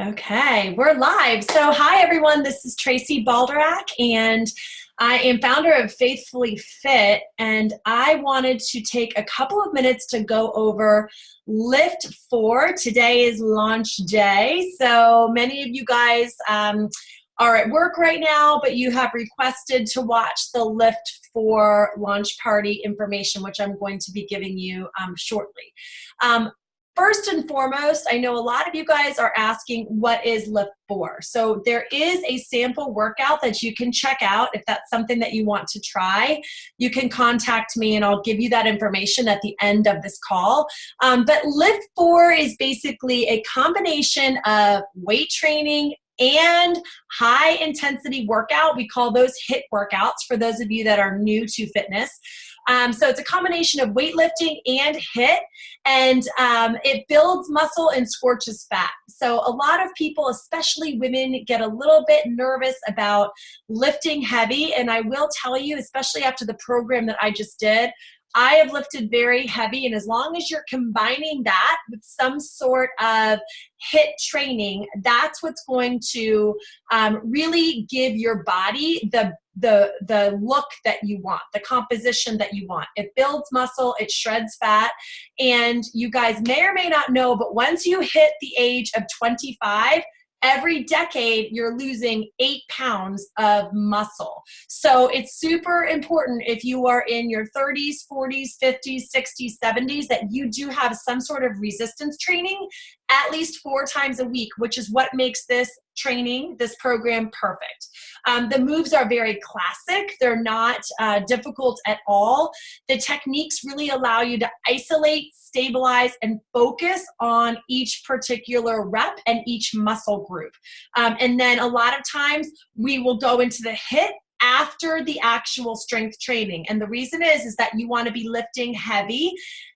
Okay, we're live. So hi everyone, this is Tracy Balderak and I am founder of Faithfully Fit, and I wanted to take a couple of minutes to go over LIIFT 4. Today is launch day. So many of you guys are at work right now, but you have requested to watch the LIIFT 4 launch party information, which I'm going to be giving you shortly. First and foremost, I know a lot of you guys are asking, what is LIIFT 4? So there is a sample workout that you can check out. If that's something that you want to try, you can contact me and I'll give you that information at the end of this call. But LIIFT 4 is basically a combination of weight training and high intensity workout. We call those HIIT workouts for those of you that are new to fitness. So it's a combination of weightlifting and HIIT, and it builds muscle and scorches fat. So a lot of people, especially women, get a little bit nervous about lifting heavy, and I will tell you, especially after the program that I just did, I have lifted very heavy, and as long as you're combining that with some sort of HIIT training, that's what's going to really give your body the look that you want, the composition that you want. It builds muscle, it shreds fat, and you guys may or may not know, but once you hit the age of 25, every decade, you're losing 8 pounds of muscle. So it's super important if you are in your 30s, 40s, 50s, 60s, 70s, that you do have some sort of resistance training at least 4 times a week, which is what makes this training, this program, perfect. The moves are very classic. They're not difficult at all. The techniques really allow you to isolate, stabilize, and focus on each particular rep and each muscle group. And then a lot of times we will go into the HIIT after the actual strength training. And the reason is that you want to be lifting heavy.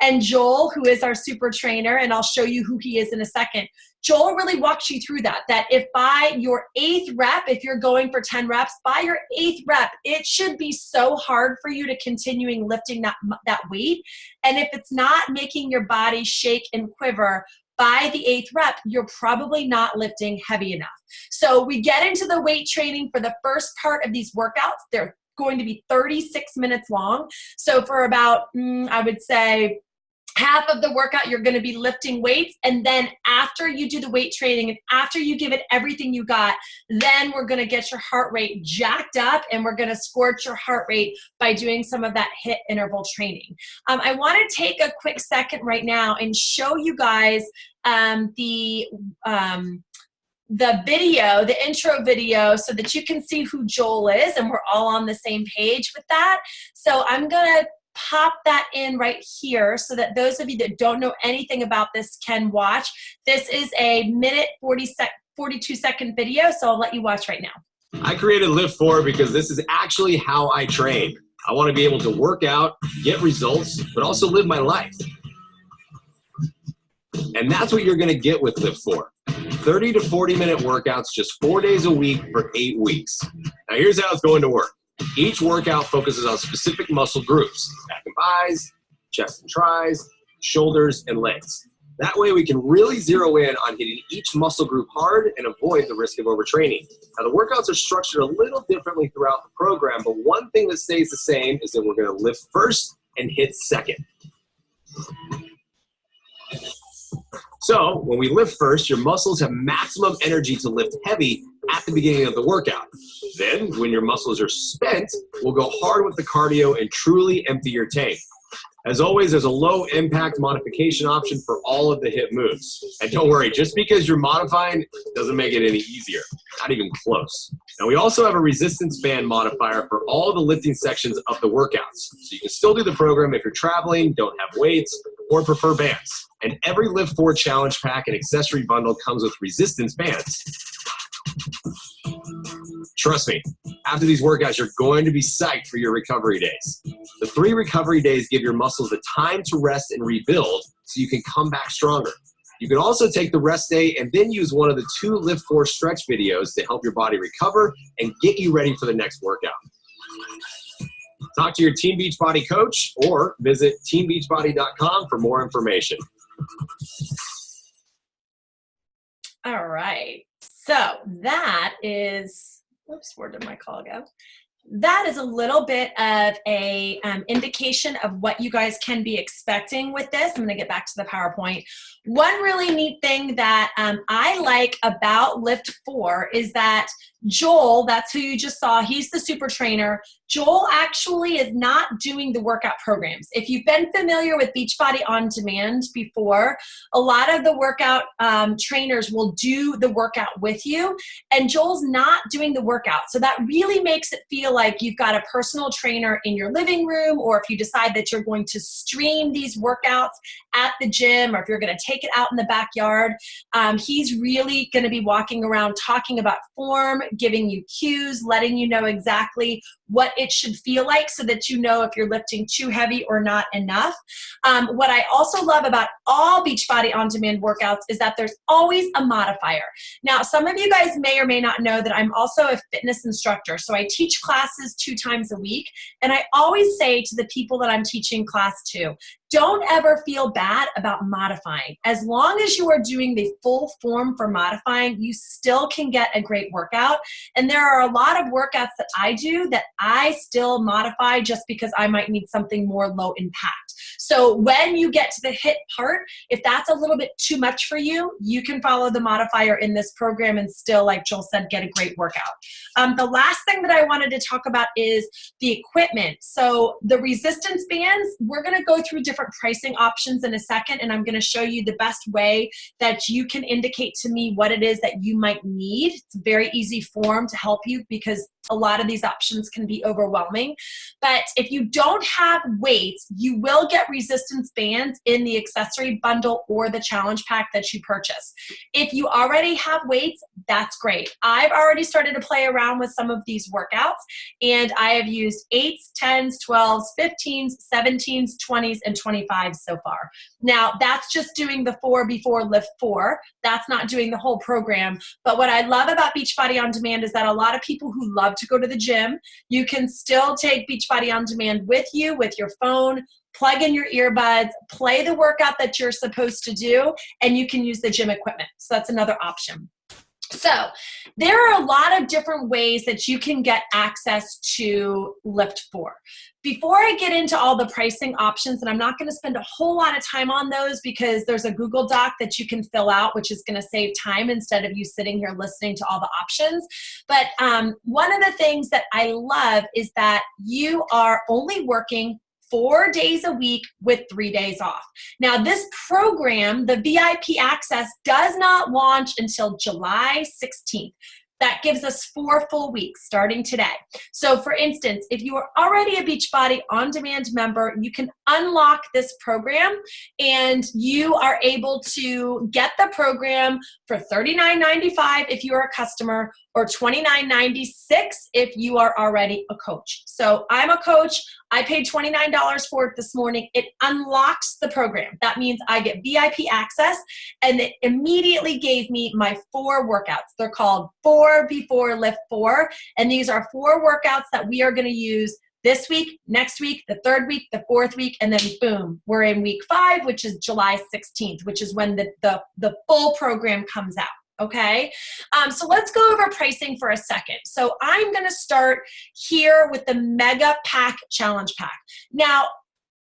And Joel, who is our super trainer, and I'll show you who he is in a second, Joel really walks you through that if by your 8th rep, if you're going for 10 reps, by your 8th rep, it should be so hard for you to continuing lifting that weight. And if it's not making your body shake and quiver by the 8th rep, you're probably not lifting heavy enough. So we get into the weight training for the first part of these workouts. They're going to be 36 minutes long. So for about, I would say, half of the workout, you're going to be lifting weights. And then after you do the weight training and after you give it everything you got, then we're going to get your heart rate jacked up and we're going to scorch your heart rate by doing some of that HIIT interval training. I want to take a quick second right now and show you guys the video, the intro video, so that you can see who Joel is and we're all on the same page with that. So I'm going to pop that in right here so that those of you that don't know anything about this can watch. This is a 42-second video, so I'll let you watch right now. I created LIIFT 4 because this is actually how I train. I want to be able to work out, get results, but also live my life. And that's what you're going to get with LIIFT 4. 30 to 40-minute workouts just 4 days a week for 8 weeks. Now here's how it's going to work. Each workout focuses on specific muscle groups: back and buys, chest and tries, shoulders, and legs. That way we can really zero in on hitting each muscle group hard and avoid the risk of overtraining. Now the workouts are structured a little differently throughout the program, but one thing that stays the same is that we're going to lift first and hit second. So when we lift first, your muscles have maximum energy to lift heavy at the beginning of the workout. Then, when your muscles are spent, we'll go hard with the cardio and truly empty your tank. As always, there's a low impact modification option for all of the HIIT moves. And don't worry, just because you're modifying doesn't make it any easier. Not even close. Now we also have a resistance band modifier for all the lifting sections of the workouts. So you can still do the program if you're traveling, don't have weights, or prefer bands. And every LIIFT 4 challenge pack and accessory bundle comes with resistance bands. Trust me, after these workouts, you're going to be psyched for your recovery days. The 3 recovery days give your muscles the time to rest and rebuild so you can come back stronger. You can also take the rest day and then use one of the 2 LIIFT 4 stretch videos to help your body recover and get you ready for the next workout. Talk to your Team Beachbody coach or visit teambeachbody.com for more information. All right. So that is, oops, where did my call go? That is a little bit of a indication of what you guys can be expecting with this. I'm going to get back to the PowerPoint. One really neat thing that I like about Lift 4 is that Joel, that's who you just saw, he's the super trainer. Joel actually is not doing the workout programs. If you've been familiar with Beachbody On Demand before, a lot of the workout trainers will do the workout with you, and Joel's not doing the workout. So that really makes it feel like you've got a personal trainer in your living room, or if you decide that you're going to stream these workouts at the gym, or if you're going to take it out in the backyard, he's really going to be walking around talking about form, giving you cues, letting you know exactly what it should feel like so that you know if you're lifting too heavy or not enough. What I also love about all Beachbody On Demand workouts is that there's always a modifier. Now, some of you guys may or may not know that I'm also a fitness instructor. So I teach classes 2 times a week. And I always say to the people that I'm teaching class to, don't ever feel bad about modifying. As long as you are doing the full form for modifying, you still can get a great workout. And there are a lot of workouts that I do that I still modify just because I might need something more low impact. So when you get to the HIIT part, if that's a little bit too much for you, you can follow the modifier in this program and still, like Joel said, get a great workout. The last thing that I wanted to talk about is the equipment. So the resistance bands, we're going to go through different pricing options in a second, and I'm going to show you the best way that you can indicate to me what it is that you might need. It's a very easy form to help you because a lot of these options can be overwhelming. But if you don't have weights, you will get resistance bands in the accessory bundle or the challenge pack that you purchase. If you already have weights, that's great. I've already started to play around with some of these workouts, and I have used 8s, 10s, 12s, 15s, 17s, 20s, and 25s so far. Now, that's just doing the 4 before Lift 4. That's not doing the whole program. But what I love about Beachbody On Demand is that a lot of people who love to go to the gym, you can still take Beachbody On Demand with you, with your phone, plug in your earbuds, play the workout that you're supposed to do, and you can use the gym equipment. So that's another option. So there are a lot of different ways that you can get access to Lift 4. Before I get into all the pricing options, and I'm not going to spend a whole lot of time on those because there's a Google Doc that you can fill out, which is going to save time instead of you sitting here listening to all the options. But one of the things that I love is that you are only working 4 days a week with 3 days off. Now, this program, the VIP access, does not launch until July 16th. That gives us 4 full weeks starting today. So for instance, if you are already a Beachbody On Demand member, you can unlock this program and you are able to get the program for $39.95 if you are a customer, or $29.96 if you are already a coach. So I'm a coach. I paid $29 for it this morning. It unlocks the program. That means I get VIP access, and it immediately gave me my 4 workouts. They're called 4 before Lift 4, and these are 4 workouts that we are going to use this week, next week, the 3rd week, the 4th week, and then boom, we're in week 5, which is July 16th, which is when the full program comes out. Okay, so let's go over pricing for a second. So I'm going to start here with the Mega Pack Challenge Pack. Now,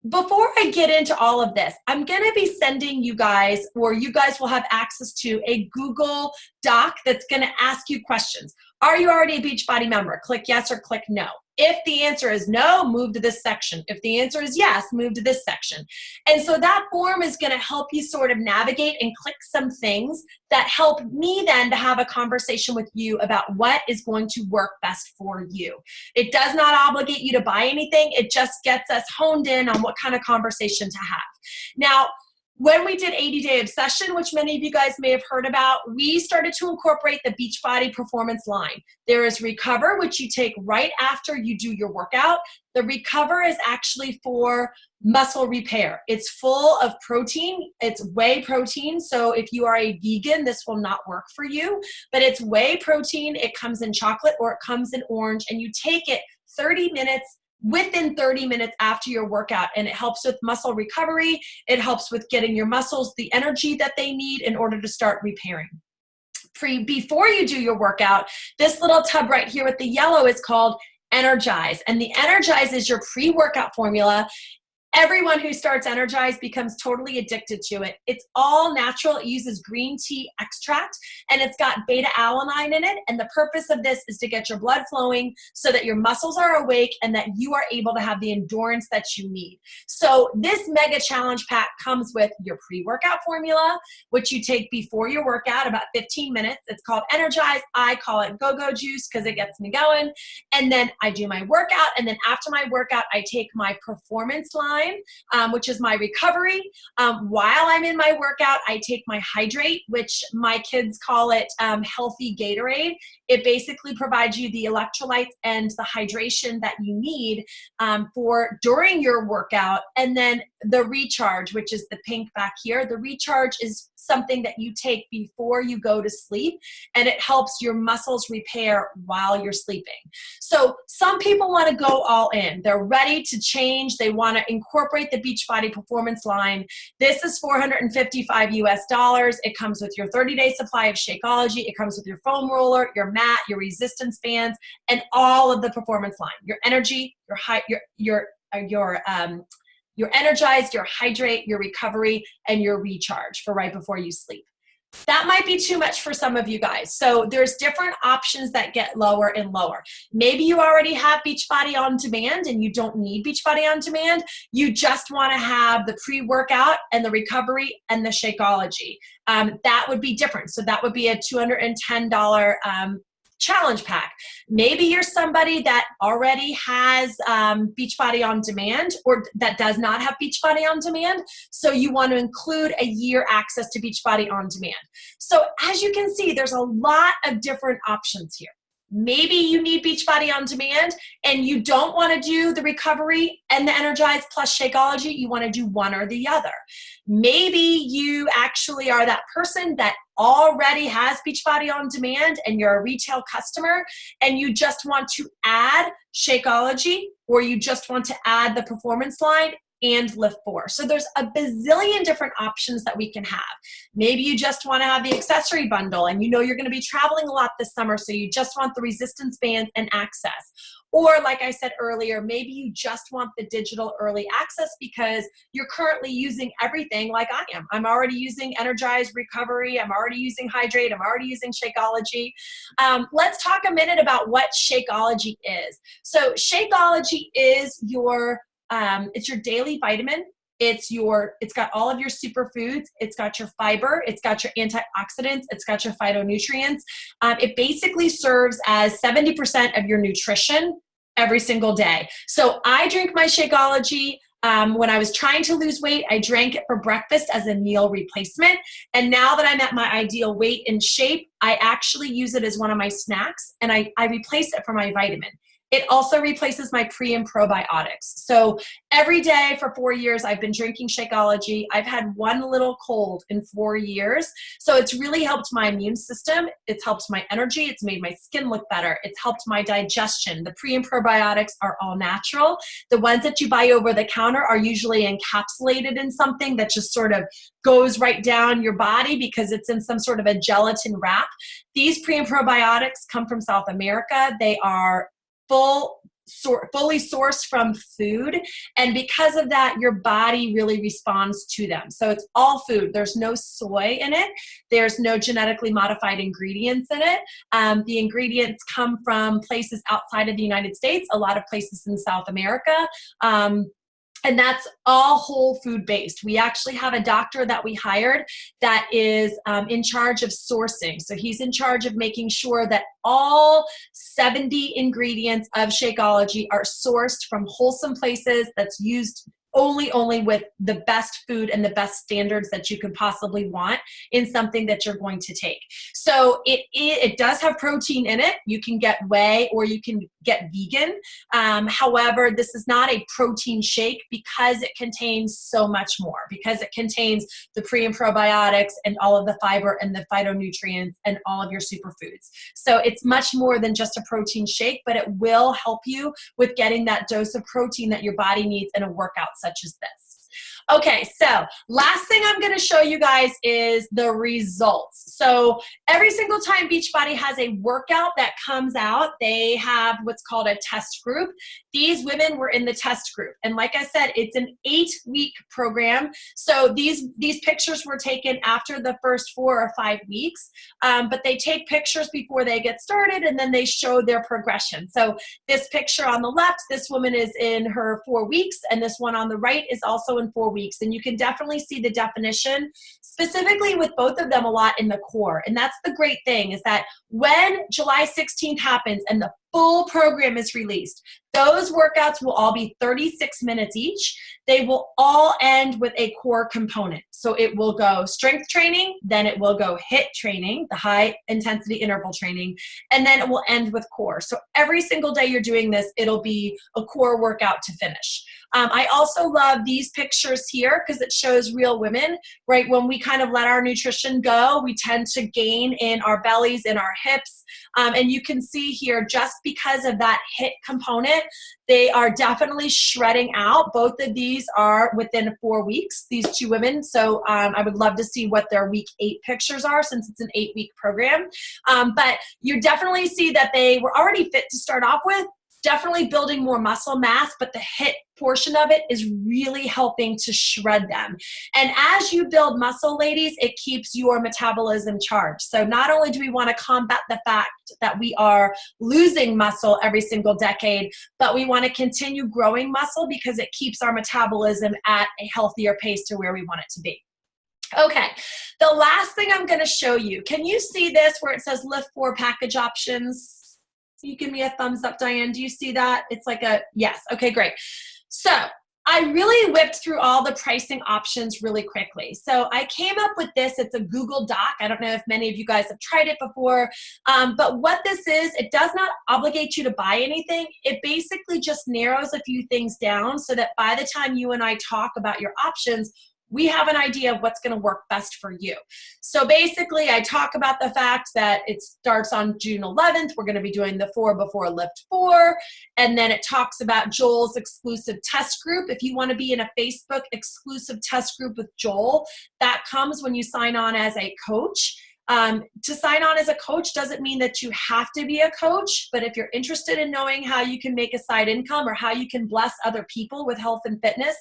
before I get into all of this, I'm going to be sending you guys, or you guys will have access to, a Google Doc that's going to ask you questions. Are you already a Beachbody member? Click yes or click no. If the answer is no, move to this section. If the answer is yes, move to this section. And so that form is going to help you sort of navigate and click some things that help me then to have a conversation with you about what is going to work best for you. It does not obligate you to buy anything. It just gets us honed in on what kind of conversation to have. Now, when we did 80-Day Obsession, which many of you guys may have heard about, we started to incorporate the Beachbody Performance line. There is Recover, which you take right after you do your workout. The Recover is actually for muscle repair. It's full of protein. It's whey protein. So if you are a vegan, this will not work for you. But it's whey protein. It comes in chocolate or it comes in orange. And you take it 30 minutes within 30 minutes after your workout, and it helps with muscle recovery. It helps with getting your muscles the energy that they need in order to start repairing. before you do your workout, this little tub right here with the yellow is called Energize. And the Energize is your pre-workout formula. Everyone who starts Energize becomes totally addicted to it. It's all natural. It uses green tea extract, and it's got beta-alanine in it. And the purpose of this is to get your blood flowing so that your muscles are awake and that you are able to have the endurance that you need. So this mega challenge pack comes with your pre-workout formula, which you take before your workout, about 15 minutes. It's called Energize. I call it Go-Go Juice because it gets me going. And then I do my workout. And then after my workout, I take my performance line, which is my recovery. While I'm in my workout, I take my Hydrate, which my kids call it healthy Gatorade. It basically provides you the electrolytes and the hydration that you need for during your workout. And then the Recharge, which is the pink back here. The Recharge is something that you take before you go to sleep, and it helps your muscles repair while you're sleeping. So some people want to go all in. They're ready to change. They want to incorporate the Beachbody Performance line. This is $455 US. It comes with your 30-day supply of Shakeology. It comes with your foam roller, your mat, your resistance bands, and all of the performance line. Your energy, your Energize, your Hydrate, your recovery, and your Recharge for right before you sleep. That might be too much for some of you guys. So there's different options that get lower and lower. Maybe you already have Beachbody On Demand and you don't need Beachbody On Demand. You just want to have the pre-workout and the recovery and the Shakeology. That would be different. So that would be a $210 challenge pack. Maybe you're somebody that already has Beachbody On Demand or that does not have Beachbody On Demand, so you want to include a year access to Beachbody On Demand. So as you can see, there's a lot of different options here. Maybe you need Beachbody On Demand and you don't want to do the recovery and the Energize plus Shakeology. You want to do one or the other. Maybe you actually are that person that already has Beachbody On Demand and you're a retail customer and you just want to add Shakeology, or you just want to add the performance line and LIIFT4. So there's a bazillion different options that we can have. Maybe you just want to have the accessory bundle and you know you're going to be traveling a lot this summer, so you just want the resistance bands and access. Or like I said earlier, maybe you just want the digital early access because you're currently using everything like I am. I'm already using Energize, Recovery. I'm already using Hydrate. I'm already using Shakeology. Let's talk a minute about what Shakeology is. So Shakeology is it's your daily vitamin. It's got all of your superfoods. It's got your fiber. It's got your antioxidants. It's got your phytonutrients. It basically serves as 70% of your nutrition every single day. So I drink my Shakeology. When I was trying to lose weight, I drank it for breakfast as a meal replacement. And now that I'm at my ideal weight and shape, I actually use it as one of my snacks, and I replace it for my vitamin. It also replaces my pre and probiotics. So every day for 4 years, I've been drinking Shakeology. I've had one little cold in 4 years. So it's really helped my immune system. It's helped my energy. It's made my skin look better. It's helped my digestion. The pre and probiotics are all natural. The ones that you buy over the counter are usually encapsulated in something that just sort of goes right down your body because it's in some sort of a gelatin wrap. These pre and probiotics come from South America. They are fully sourced from food, and because of that, your body really responds to them. So it's all food. There's no soy in it. There's no genetically modified ingredients in it. The ingredients come from places outside of the United States, a lot of places in South America. And that's all whole food based. We actually have a doctor that we hired that is in charge of sourcing. So he's in charge of making sure that all 70 ingredients of Shakeology are sourced from wholesome places that's used only with the best food and the best standards that you could possibly want in something that you're going to take. So it does have protein in it. You can get whey or you can get vegan. However, this is not a protein shake because it contains so much more, because it contains the pre and probiotics and all of the fiber and the phytonutrients and all of your superfoods. So it's much more than just a protein shake, but it will help you with getting that dose of protein that your body needs in a workout such as this. Okay, so last thing I'm going to show you guys is the results. So every single time Beachbody has a workout that comes out, they have what's called a test group. These women were in the test group. And like I said, it's an 8-week program. So these pictures were taken after the first 4 or 5 weeks, but they take pictures before they get started, and then they show their progression. So this picture on the left, this woman is in her 4 weeks, and this one on the right is also in 4 weeks. And you can definitely see the definition, specifically with both of them a lot in the core. And that's the great thing, is that when July 16th happens and the full program is released, those workouts will all be 36 minutes each. They will all end with a core component. So it will go strength training, then it will go HIIT training, the high intensity interval training, and then it will end with core. So every single day you're doing this, it'll be a core workout to finish. I also love these pictures here because it shows real women, right? When we kind of let our nutrition go, we tend to gain in our bellies, in our hips. And you can see here, just because of that HIIT component, they are definitely shredding out. Both of these are within 4 weeks, these two women. So I would love to see what their week 8 pictures are, since it's an 8-week program. But you definitely see that they were already fit to start off with, definitely building more muscle mass, but the HIIT portion of it is really helping to shred them. And as you build muscle, ladies, it keeps your metabolism charged. So not only do we want to combat the fact that we are losing muscle every single decade, but we want to continue growing muscle because it keeps our metabolism at a healthier pace to where we want it to be. Okay, the last thing I'm going to show you, can you see this where it says LIIFT package options? You give me a thumbs up, Diane. Do you see that? It's like a yes. Okay, great. So I really whipped through all the pricing options really quickly. So I came up with this. It's a Google Doc. I don't know if many of you guys have tried it before, but what this is, it does not obligate you to buy anything. It basically just narrows a few things down so that by the time you and I talk about your options, we have an idea of what's going to work best for you. So basically, I talk about the fact that it starts on June 11th. We're going to be doing the 4 before LIIFT 4. And then it talks about Joel's exclusive test group. If you want to be in a Facebook exclusive test group with Joel, that comes when you sign on as a coach. To sign on as a coach doesn't mean that you have to be a coach, but if you're interested in knowing how you can make a side income or how you can bless other people with health and fitness,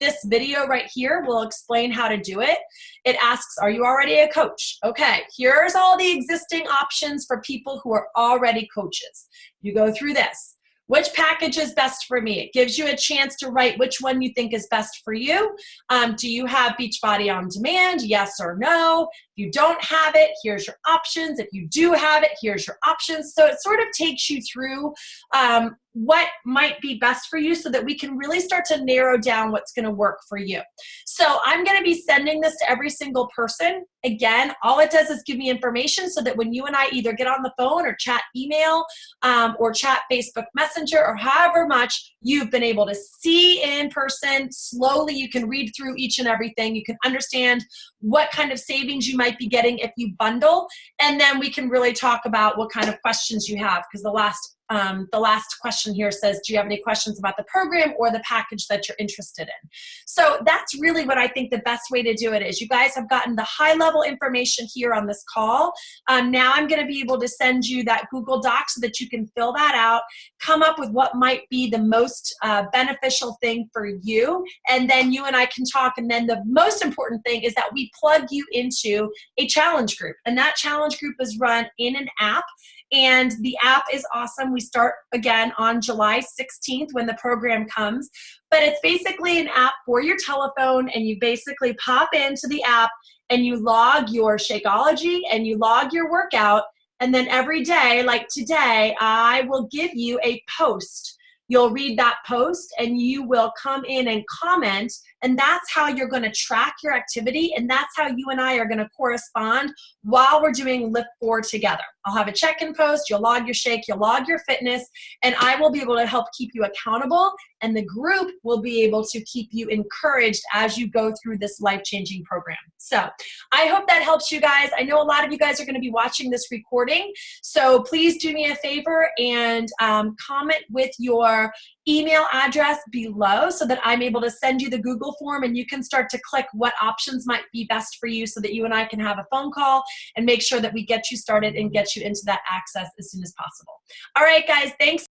this video right here will explain how to do it. It asks, are you already a coach? Okay, here's all the existing options for people who are already coaches. You go through this. Which package is best for me? It gives you a chance to write which one you think is best for you. Do you have Beachbody On Demand? Yes or no. If you don't have it, here's your options. If you do have it, here's your options. So it sort of takes you through what might be best for you so that we can really start to narrow down what's going to work for you. So I'm going to be sending this to every single person. Again, all it does is give me information so that when you and I either get on the phone or chat email or chat Facebook Messenger or however much you've been able to see in person, slowly you can read through each and everything. You can understand what kind of savings you might be getting if you bundle, and then we can really talk about what kind of questions you have, because the last question here says, do you have any questions about the program or the package that you're interested in? So that's really what I think the best way to do it is. You guys have gotten the high level information here on this call. Now I'm going to be able to send you that Google Doc so that you can fill that out, come up with what might be the most beneficial thing for you, and then you and I can talk. And then the most important thing is that we plug you into a challenge group, and that challenge group is run in an app. And the app is awesome. We start again on July 16th when the program comes. But it's basically an app for your telephone, and you basically pop into the app and you log your Shakeology and you log your workout. And then every day, like today, I will give you a post. You'll read that post and you will come in and comment, and that's how you're going to track your activity, and that's how you and I are going to correspond while we're doing LIIFT 4 together. I'll have a check-in post, you'll log your shake, you'll log your fitness, and I will be able to help keep you accountable, and the group will be able to keep you encouraged as you go through this life-changing program. So I hope that helps you guys. I know a lot of you guys are going to be watching this recording, so please do me a favor and comment with your email address below so that I'm able to send you the Google form and you can start to click what options might be best for you so that you and I can have a phone call and make sure that we get you started and get you into that access as soon as possible. All right, guys, thanks.